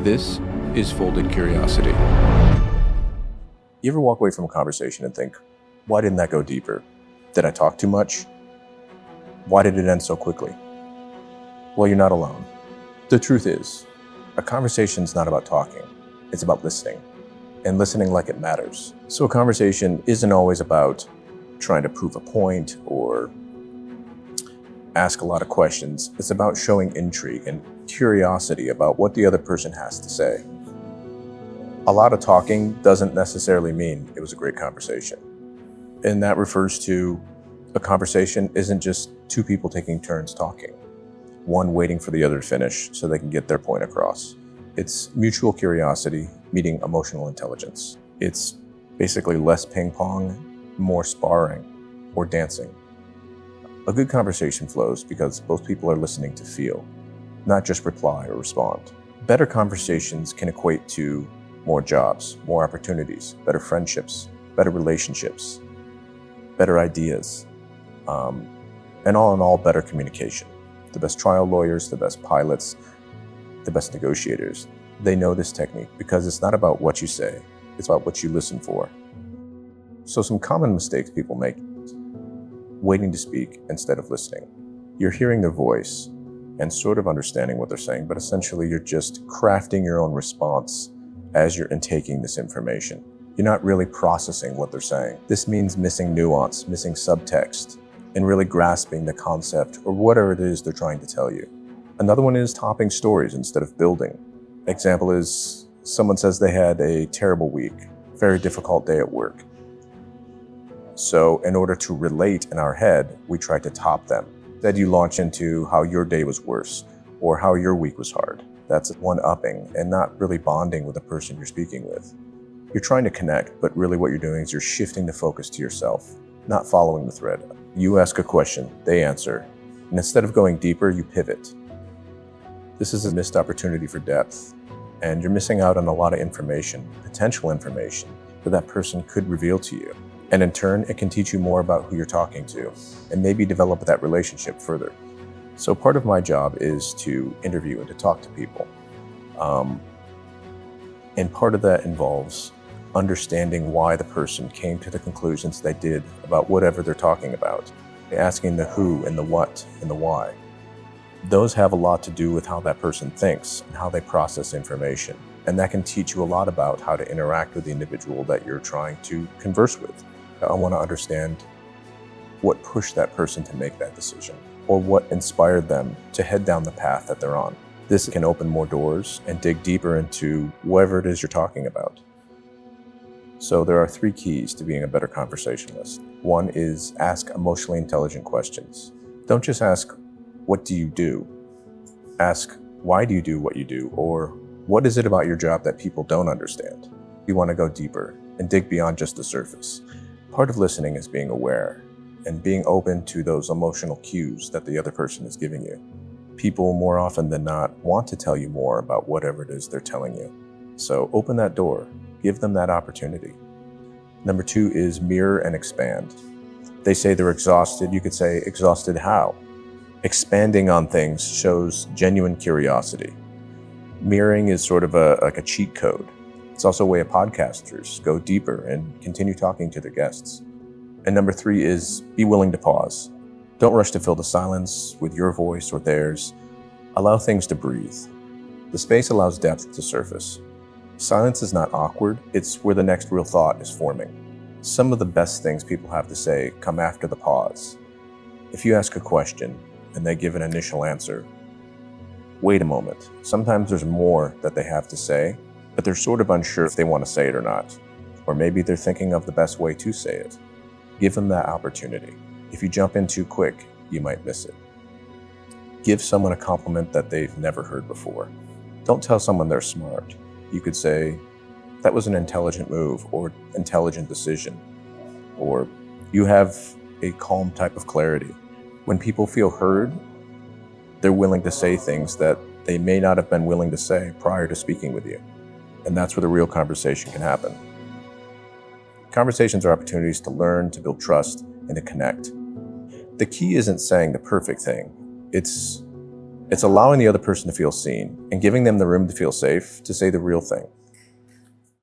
This is Folded Curiosity. You ever walk away from a conversation and think, why didn't that go deeper? Did I talk too much? Why did it end so quickly? Well, you're not alone. The truth is, a conversation's not about talking. It's about listening, and listening like it matters. So a conversation isn't always about trying to prove a point or ask a lot of questions. It's about showing intrigue and curiosity about what the other person has to say. A lot of talking doesn't necessarily mean it was a great conversation. And that refers to a conversation isn't just two people taking turns talking, one waiting for the other to finish so they can get their point across. It's mutual curiosity meeting emotional intelligence. It's basically less ping pong, more sparring or dancing. A good conversation flows because both people are listening to feel, not just reply or respond. Better conversations can equate to more jobs, more opportunities, better friendships, better relationships, better ideas, and all in all, better communication. The best trial lawyers, the best pilots, the best negotiators, they know this technique because it's not about what you say, it's about what you listen for. So some common mistakes people make: waiting to speak instead of listening. You're hearing their voice and sort of understanding what they're saying, but essentially you're just crafting your own response as you're intaking this information. You're not really processing what they're saying. This means missing nuance, missing subtext, and really grasping the concept or whatever it is they're trying to tell you. Another one is topping stories instead of building. Example is someone says they had a terrible week, very difficult day at work. So in order to relate in our head, we try to top them. Then you launch into how your day was worse or how your week was hard. That's one-upping and not really bonding with the person you're speaking with. You're trying to connect, but really what you're doing is you're shifting the focus to yourself, not following the thread. You ask a question, they answer, and instead of going deeper, you pivot. This is a missed opportunity for depth, and you're missing out on a lot of information, potential information, that person could reveal to you. And in turn, it can teach you more about who you're talking to and maybe develop that relationship further. So part of my job is to interview and to talk to people. And part of that involves understanding why the person came to the conclusions they did about whatever they're talking about, asking the who and the what and the why. Those have a lot to do with how that person thinks and how they process information. And that can teach you a lot about how to interact with the individual that you're trying to converse with. I want to understand what pushed that person to make that decision, or what inspired them to head down the path that they're on. This can open more doors and dig deeper into whatever it is you're talking about. So there are 3 keys to being a better conversationalist. One is ask emotionally intelligent questions. Don't just ask, what do you do? Ask, why do you do what you do? Or what is it about your job that people don't understand? You want to go deeper and dig beyond just the surface. Part of listening is being aware and being open to those emotional cues that the other person is giving you. People more often than not want to tell you more about whatever it is they're telling you. So open that door, give them that opportunity. Number 2 is mirror and expand. They say they're exhausted. You could say, exhausted how? Expanding on things shows genuine curiosity. Mirroring is sort of like a cheat code. It's also a way of podcasters go deeper and continue talking to their guests. And number 3 is be willing to pause. Don't rush to fill the silence with your voice or theirs. Allow things to breathe. The space allows depth to surface. Silence is not awkward, it's where the next real thought is forming. Some of the best things people have to say come after the pause. If you ask a question and they give an initial answer, wait a moment. Sometimes there's more that they have to say, but they're sort of unsure if they want to say it or not. Or maybe they're thinking of the best way to say it. Give them that opportunity. If you jump in too quick, you might miss it. Give someone a compliment that they've never heard before. Don't tell someone they're smart. You could say, that was an intelligent move or intelligent decision. Or you have a calm type of clarity. When people feel heard, they're willing to say things that they may not have been willing to say prior to speaking with you. And that's where the real conversation can happen. Conversations are opportunities to learn, to build trust, and to connect. The key isn't saying the perfect thing. It's It's allowing the other person to feel seen and giving them the room to feel safe to say the real thing.